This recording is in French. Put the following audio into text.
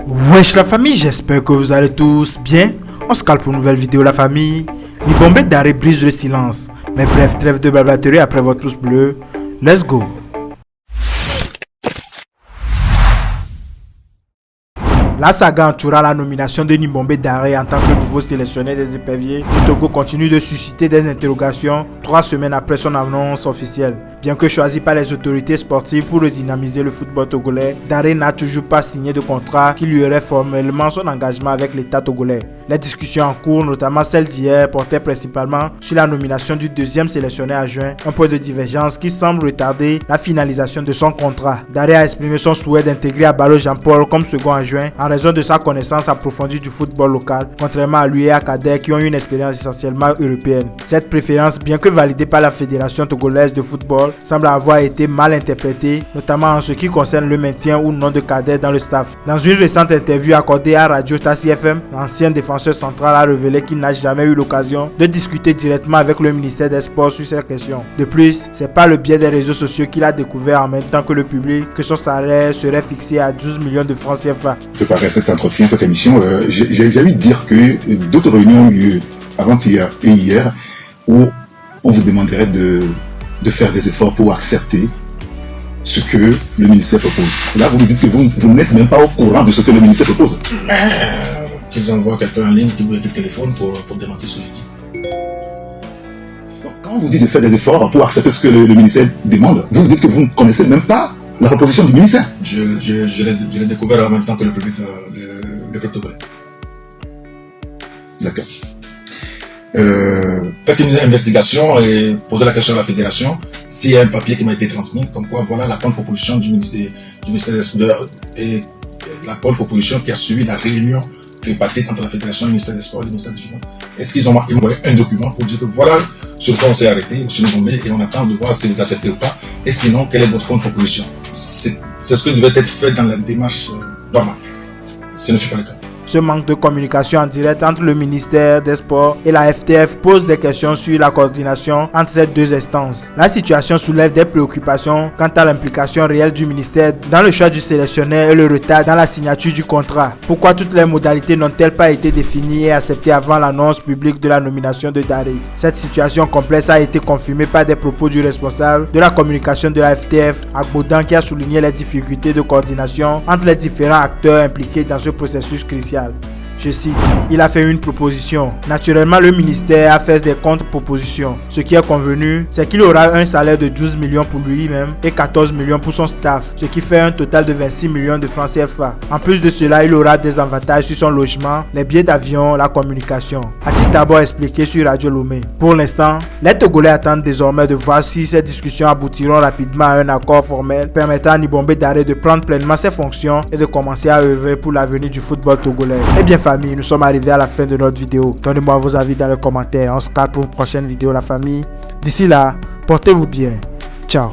Wesh la famille, j'espère que vous allez tous bien. On se cale pour une nouvelle vidéo la famille. Nibombé Daré brise le silence. Mais bref, trêve de blablaterie après votre pouce bleu. Let's go. La saga entourant la nomination de Nibombé Daré en tant que nouveau sélectionneur des éperviers du Togo continue de susciter des interrogations 3 semaines après son annonce officielle. Bien que choisi par les autorités sportives pour redynamiser le football togolais, Daré n'a toujours pas signé de contrat qui lui aurait formellement son engagement avec l'État togolais. Les discussions en cours, notamment celle d'hier, portaient principalement sur la nomination du deuxième sélectionneur adjoint, un point de divergence qui semble retarder la finalisation de son contrat. Daré a exprimé son souhait d'intégrer Abalo Jean-Paul comme second adjoint en raison de sa connaissance approfondie du football local, contrairement à lui et à Kader qui ont une expérience essentiellement européenne. Cette préférence, bien que validée par la Fédération togolaise de football, semble avoir été mal interprétée, notamment en ce qui concerne le maintien ou non de Kader dans le staff. Dans une récente interview accordée à Radio Tassi FM, l'ancien défenseur central a révélé qu'il n'a jamais eu l'occasion de discuter directement avec le ministère des Sports sur cette question. De plus, c'est par le biais des réseaux sociaux qu'il a découvert en même temps que le public que son salaire serait fixé à 12 millions de francs CFA. Préparer cet entretien, cette émission, j'ai envie de dire que d'autres réunions ont eu lieu avant-hier et hier où on vous demanderait de faire des efforts pour accepter ce que le ministère propose. Là, vous nous dites que vous n'êtes même pas au courant de ce que le ministère propose. Qu'ils envoient quelqu'un en ligne qui bouge le téléphone pour démentir ce que je dis. Quand on vous dit de faire des efforts pour accepter ce que le ministère demande, vous dites que vous ne connaissez même pas la proposition du ministère. Je l'ai découvert en même temps que le public, le protocole. D'accord. Faites une investigation et posez la question à la fédération s'il y a un papier qui m'a été transmis, comme quoi voilà la contre-proposition du ministère des Sports et la contre-proposition qui a suivi la réunion tripartite entre la fédération, le ministère des Sports et le ministère des Finances. Est-ce qu'ils ont envoyé un document pour dire que voilà sur quoi on s'est arrêté, M. Nibombé, et on attend de voir si vous acceptez ou pas, et sinon quelle est votre contre-proposition. C'est ce qui devait être fait dans la démarche normale. Ce ne fut pas le cas. Ce manque de communication en direct entre le ministère des Sports et la FTF pose des questions sur la coordination entre ces deux instances. La situation soulève des préoccupations quant à l'implication réelle du ministère dans le choix du sélectionneur et le retard dans la signature du contrat. Pourquoi toutes les modalités n'ont-elles pas été définies et acceptées avant l'annonce publique de la nomination de Daré? Cette situation complexe a été confirmée par des propos du responsable de la communication de la FTF, Agbodan, qui a souligné les difficultés de coordination entre les différents acteurs impliqués dans ce processus crucial. Je cite, il a fait une proposition. Naturellement, le ministère a fait des contre-propositions. Ce qui est convenu, c'est qu'il aura un salaire de 12 millions pour lui-même et 14 millions pour son staff, ce qui fait un total de 26 millions de francs CFA. En plus de cela, il aura des avantages sur son logement, les billets d'avion, la communication. A-t-il d'abord expliqué sur Radio Lomé. Pour l'instant, les Togolais attendent désormais de voir si ces discussions aboutiront rapidement à un accord formel permettant à Nibombé Daré de prendre pleinement ses fonctions et de commencer à œuvrer pour l'avenir du football togolais. Eh bien famille, nous sommes arrivés à la fin de notre vidéo. Donnez-moi vos avis dans les commentaires. On se capte pour une prochaine vidéo la famille. D'ici là, portez-vous bien. Ciao.